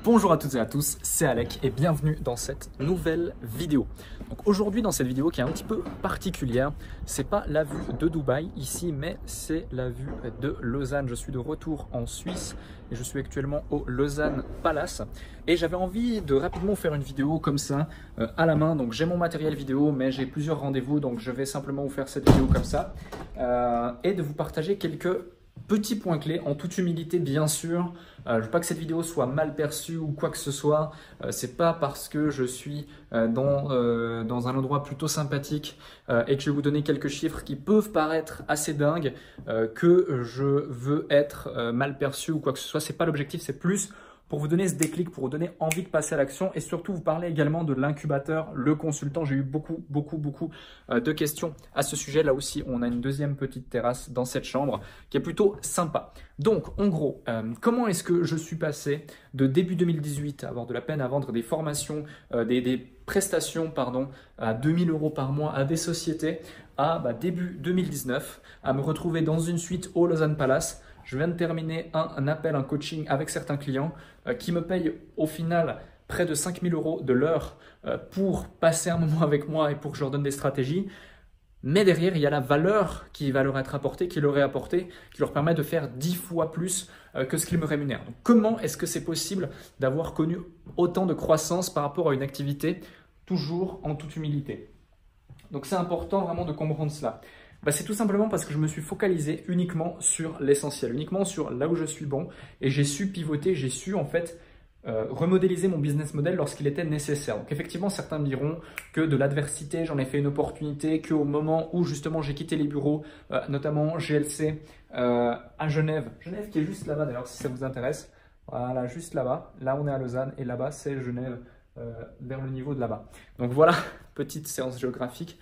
Bonjour à toutes et à tous, c'est Alec et bienvenue dans cette nouvelle vidéo. Donc aujourd'hui dans cette vidéo qui est un petit peu particulière, c'est pas la vue de Dubaï ici mais c'est la vue de Lausanne. Je suis de retour en Suisse et je suis actuellement au Lausanne Palace et j'avais envie de rapidement faire une vidéo comme ça à la main. Donc j'ai mon matériel vidéo mais j'ai plusieurs rendez-vous, donc je vais simplement vous faire cette vidéo comme ça et de vous partager quelques petits points clés, en toute humilité bien sûr. Je ne veux pas que cette vidéo soit mal perçue ou quoi que ce soit. C'est pas parce que je suis dans un endroit plutôt sympathique et que je vais vous donner quelques chiffres qui peuvent paraître assez dingues que je veux être mal perçu ou quoi que ce soit. C'est pas l'objectif, c'est plus pour vous donner ce déclic, pour vous donner envie de passer à l'action et surtout vous parler également de l'incubateur, le consultant. J'ai eu beaucoup de questions à ce sujet. Là aussi, on a une deuxième petite terrasse dans cette chambre qui est plutôt sympa. Donc, en gros, comment est-ce que je suis passé de début 2018 à avoir de la peine à vendre des formations, des prestations pardon, à 2000 € par mois à des sociétés à début 2019, à me retrouver dans une suite au Lausanne Palace. Je viens de terminer un appel, un coaching avec certains clients qui me payent au final près de 5000 € de l'heure pour passer un moment avec moi et pour que je leur donne des stratégies. Mais derrière, il y a la valeur qui va leur être apportée, qui leur est apportée, qui leur permet de faire 10 fois plus que ce qu'ils me rémunèrent. Donc, comment est-ce que c'est possible d'avoir connu autant de croissance par rapport à une activité, toujours en toute humilité? Donc, c'est important vraiment de comprendre cela. C'est tout simplement parce que je me suis focalisé uniquement sur l'essentiel, uniquement sur là où je suis bon et j'ai su pivoter, j'ai su en fait remodéliser mon business model lorsqu'il était nécessaire. Donc effectivement, certains me diront que de l'adversité, j'en ai fait une opportunité, qu'au moment où justement j'ai quitté les bureaux, notamment GLC à Genève qui est juste là-bas d'ailleurs si ça vous intéresse, voilà juste là-bas, là on est à Lausanne et là-bas c'est Genève vers le niveau de là-bas. Donc voilà, petite séance géographique.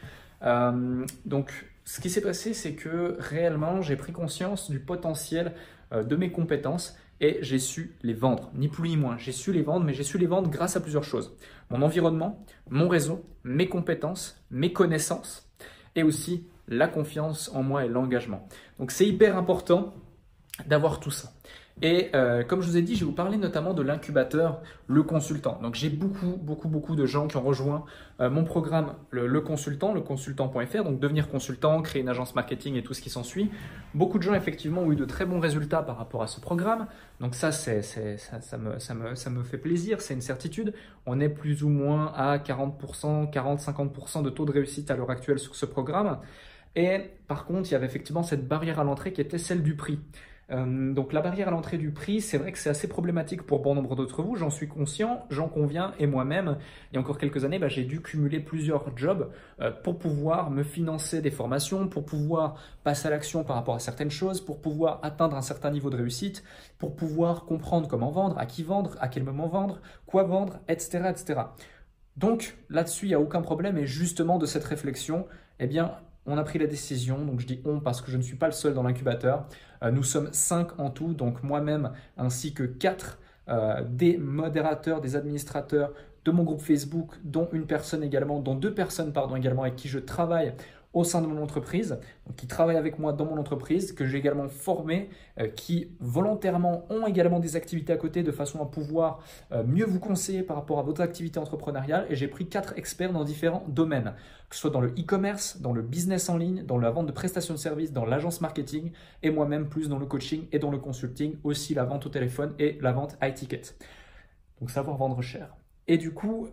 Donc ce qui s'est passé, c'est que réellement, j'ai pris conscience du potentiel de mes compétences et j'ai su les vendre, ni plus ni moins. J'ai su les vendre, mais j'ai su les vendre grâce à plusieurs choses. Mon environnement, mon réseau, mes compétences, mes connaissances et aussi la confiance en moi et l'engagement. Donc c'est hyper important d'avoir tout ça. Et comme je vous ai dit, je vais vous parler notamment de l'incubateur, le consultant. Donc j'ai beaucoup de gens qui ont rejoint mon programme, le consultant.fr, donc devenir consultant, créer une agence marketing et tout ce qui s'ensuit. Beaucoup de gens effectivement ont eu de très bons résultats par rapport à ce programme. Donc ça me fait plaisir, c'est une certitude. On est plus ou moins à 40%, 40-50% de taux de réussite à l'heure actuelle sur ce programme. Et par contre, il y avait effectivement cette barrière à l'entrée qui était celle du prix. Donc la barrière à l'entrée du prix, c'est vrai que c'est assez problématique pour bon nombre d'entre vous, j'en suis conscient, j'en conviens et moi-même, il y a encore quelques années, j'ai dû cumuler plusieurs jobs pour pouvoir me financer des formations, pour pouvoir passer à l'action par rapport à certaines choses, pour pouvoir atteindre un certain niveau de réussite, pour pouvoir comprendre comment vendre, à qui vendre, à quel moment vendre, quoi vendre, etc. etc. Donc là-dessus, il n'y a aucun problème et justement de cette réflexion, eh bien, on a pris la décision, donc je dis on parce que je ne suis pas le seul dans l'incubateur. Nous sommes 5 en tout, donc moi-même ainsi que 4 des modérateurs, des administrateurs de mon groupe Facebook, dont une personne également, dont 2 personnes pardon également avec qui je travaille au sein de mon entreprise, donc qui travaillent avec moi dans mon entreprise, que j'ai également formé, qui volontairement ont également des activités à côté de façon à pouvoir mieux vous conseiller par rapport à votre activité entrepreneuriale. Et j'ai pris 4 experts dans différents domaines, que ce soit dans le e-commerce, dans le business en ligne, dans la vente de prestations de services, dans l'agence marketing et moi-même plus dans le coaching et dans le consulting, aussi la vente au téléphone et la vente high ticket. Donc savoir vendre cher. Et du coup,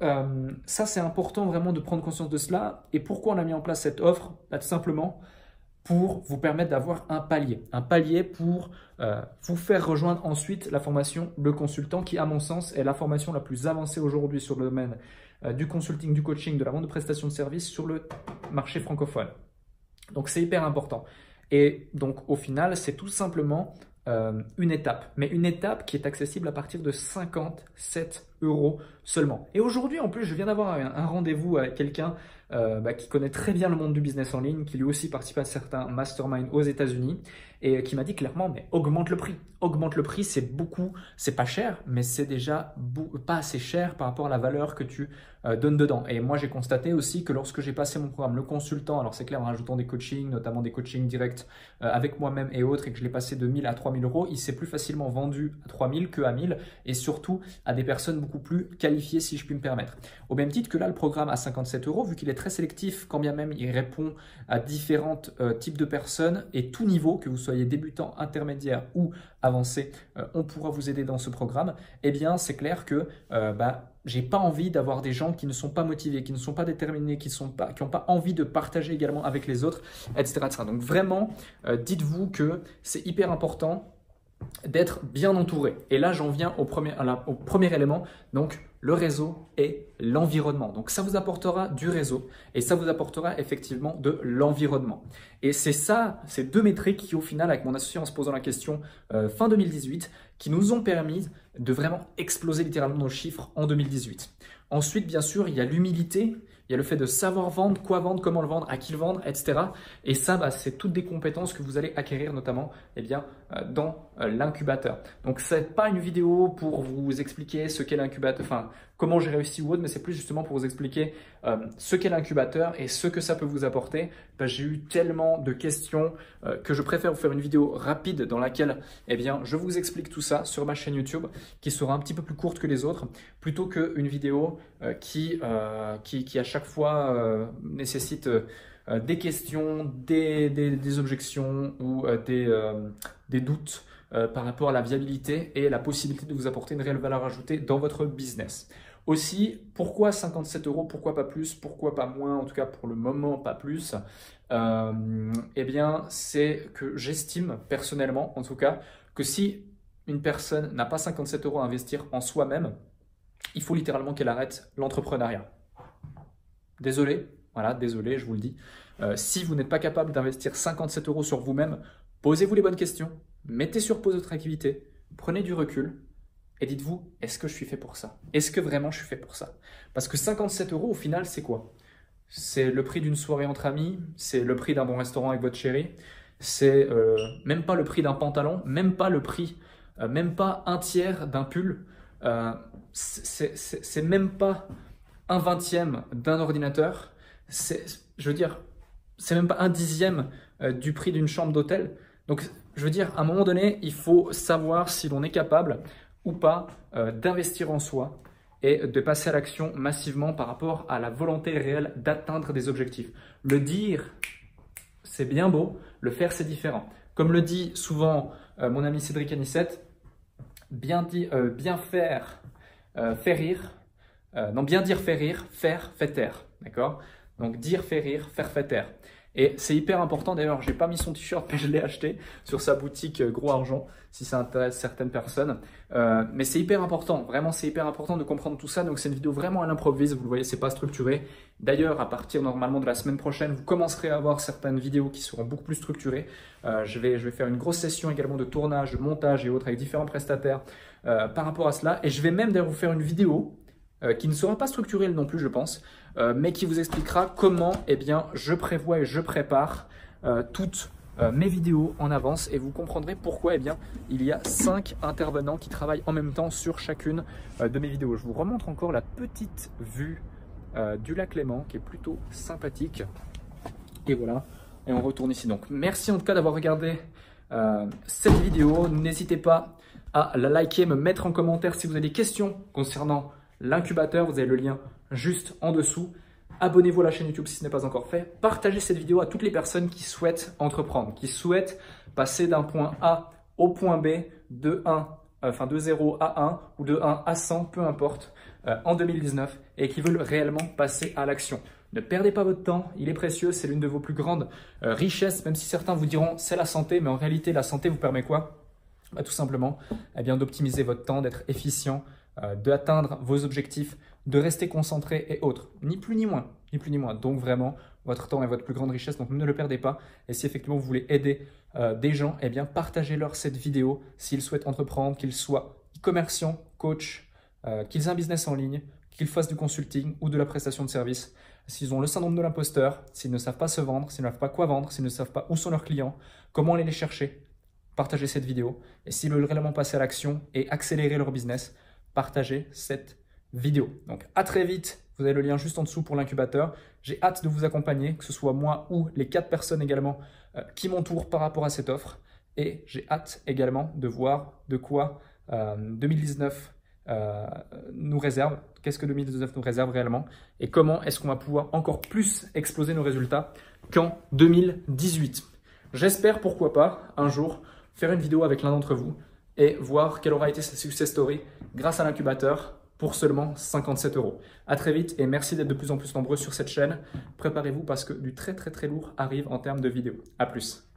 ça c'est important vraiment de prendre conscience de cela. Et pourquoi on a mis en place cette offre? Tout simplement pour vous permettre d'avoir un palier pour vous faire rejoindre ensuite la formation Le Consultant qui à mon sens est la formation la plus avancée aujourd'hui sur le domaine du consulting, du coaching, de la vente de prestations de services sur le marché francophone. Donc c'est hyper important. Et donc au final, c'est tout simplement une étape, mais une étape qui est accessible à partir de 57 € seulement. Et aujourd'hui, en plus, je viens d'avoir un rendez-vous avec quelqu'un qui connaît très bien le monde du business en ligne, qui lui aussi participe à certains masterminds aux États-Unis et qui m'a dit clairement, mais augmente le prix. Augmente le prix, c'est beaucoup, c'est pas cher, mais c'est déjà pas assez cher par rapport à la valeur que tu donnes dedans. Et moi, j'ai constaté aussi que lorsque j'ai passé mon programme, le consultant, alors c'est clair, en rajoutant des coachings, notamment des coachings directs avec moi-même et autres, et que je l'ai passé de 1000 à 3000 euros, il s'est plus facilement vendu à 3000 que à 1000, et surtout à des personnes beaucoup plus qualifiées, si je puis me permettre. Au même titre que là, le programme à 57 euros, vu qu'il est très sélectif, quand bien même il répond à différents types de personnes et tout niveau, que vous soyez débutant, intermédiaire ou avancé, on pourra vous aider dans ce programme. Eh bien, c'est clair que j'ai pas envie d'avoir des gens qui ne sont pas motivés, qui ne sont pas déterminés, qui n'ont pas envie de partager également avec les autres, etc. etc. Donc vraiment, dites-vous que c'est hyper important d'être bien entouré. Et là, j'en viens au premier élément, donc le réseau et l'environnement. Donc ça vous apportera du réseau et ça vous apportera effectivement de l'environnement. Et c'est ça, ces deux métriques qui au final, avec mon associé en se posant la question fin 2018, qui nous ont permis de vraiment exploser littéralement nos chiffres en 2018. Ensuite, bien sûr, il y a l'humilité, il y a le fait de savoir vendre, quoi vendre, comment le vendre, à qui le vendre, etc. Et ça, c'est toutes des compétences que vous allez acquérir notamment dans l'incubateur. Donc, ce n'est pas une vidéo pour vous expliquer ce qu'est l'incubateur, enfin, comment j'ai réussi ou autre, mais c'est plus justement pour vous expliquer ce qu'est l'incubateur et ce que ça peut vous apporter. J'ai eu tellement de questions que je préfère vous faire une vidéo rapide dans laquelle je vous explique tout ça sur ma chaîne YouTube qui sera un petit peu plus courte que les autres plutôt qu'une vidéo qui à chaque fois nécessite des questions, des objections ou des doutes par rapport à la viabilité et la possibilité de vous apporter une réelle valeur ajoutée dans votre business. Aussi, pourquoi 57 euros, pourquoi pas plus, pourquoi pas moins, en tout cas pour le moment pas plus, c'est que j'estime personnellement, en tout cas, que si une personne n'a pas 57 euros à investir en soi-même, il faut littéralement qu'elle arrête l'entrepreneuriat. Désolé, voilà, désolé, je vous le dis. Si vous n'êtes pas capable d'investir 57 euros sur vous-même, posez-vous les bonnes questions, mettez sur pause votre activité, prenez du recul et dites-vous, est-ce que je suis fait pour ça? Est-ce que vraiment je suis fait pour ça? Parce que 57 euros, au final, c'est quoi? C'est le prix d'une soirée entre amis, c'est le prix d'un bon restaurant avec votre chérie, c'est même pas le prix d'un pantalon, même pas le prix, même pas un tiers d'un pull, c'est même pas un vingtième d'un ordinateur, je veux dire, c'est même pas un dixième du prix d'une chambre d'hôtel. Donc, je veux dire, à un moment donné, il faut savoir si l'on est capable ou pas d'investir en soi et de passer à l'action massivement par rapport à la volonté réelle d'atteindre des objectifs. Le dire, c'est bien beau, le faire, c'est différent. Comme le dit souvent mon ami Cédric Anissette, bien faire, fait rire. Non, bien dire, fait rire, faire, fait taire. D'accord? Donc, dire, fait rire, faire, fait taire. Et c'est hyper important, d'ailleurs, j'ai pas mis son t-shirt, mais je l'ai acheté sur sa boutique Gros Argent, si ça intéresse certaines personnes. Mais c'est hyper important, vraiment c'est hyper important de comprendre tout ça. Donc c'est une vidéo vraiment à l'improviste, vous le voyez, c'est pas structuré. D'ailleurs, à partir normalement de la semaine prochaine, vous commencerez à avoir certaines vidéos qui seront beaucoup plus structurées. Je vais faire une grosse session également de tournage, de montage et autres avec différents prestataires par rapport à cela. Et je vais même d'ailleurs vous faire une vidéo qui ne sera pas structurée non plus, je pense, mais qui vous expliquera comment je prévois et je prépare toutes mes vidéos en avance et vous comprendrez pourquoi il y a 5 intervenants qui travaillent en même temps sur chacune de mes vidéos. Je vous remontre encore la petite vue du lac Léman qui est plutôt sympathique. Et voilà, et on retourne ici. Donc merci en tout cas d'avoir regardé cette vidéo. N'hésitez pas à la liker, me mettre en commentaire si vous avez des questions concernant l'incubateur, vous avez le lien juste en dessous. Abonnez-vous à la chaîne YouTube si ce n'est pas encore fait. Partagez cette vidéo à toutes les personnes qui souhaitent entreprendre, qui souhaitent passer d'un point A au point B de 0 à 1 ou de 1 à 100, peu importe, en 2019 et qui veulent réellement passer à l'action. Ne perdez pas votre temps, il est précieux, c'est l'une de vos plus grandes richesses, même si certains vous diront c'est la santé, mais en réalité la santé vous permet quoi? Tout simplement d'optimiser votre temps, d'être efficient, d'atteindre vos objectifs, de rester concentré et autres. Ni plus ni moins, ni plus ni moins. Donc vraiment, votre temps est votre plus grande richesse, donc ne le perdez pas. Et si effectivement vous voulez aider des gens, partagez-leur cette vidéo s'ils souhaitent entreprendre, qu'ils soient e-commerçants, coach, qu'ils aient un business en ligne, qu'ils fassent du consulting ou de la prestation de service. S'ils ont le syndrome de l'imposteur, s'ils ne savent pas se vendre, s'ils ne savent pas quoi vendre, s'ils ne savent pas où sont leurs clients, comment aller les chercher, partagez cette vidéo. Et s'ils veulent réellement passer à l'action et accélérer leur business, partagez cette vidéo. Donc à très vite, vous avez le lien juste en dessous pour l'incubateur. J'ai hâte de vous accompagner, que ce soit moi ou les 4 personnes également qui m'entourent par rapport à cette offre. Et j'ai hâte également de voir de quoi 2019 nous réserve, qu'est-ce que 2019 nous réserve réellement et comment est-ce qu'on va pouvoir encore plus exploser nos résultats qu'en 2018. J'espère, pourquoi pas, un jour, faire une vidéo avec l'un d'entre vous et voir quelle aura été sa success story grâce à l'incubateur pour seulement 57 €. À très vite et merci d'être de plus en plus nombreux sur cette chaîne. Préparez-vous parce que du très lourd arrive en termes de vidéos. À plus.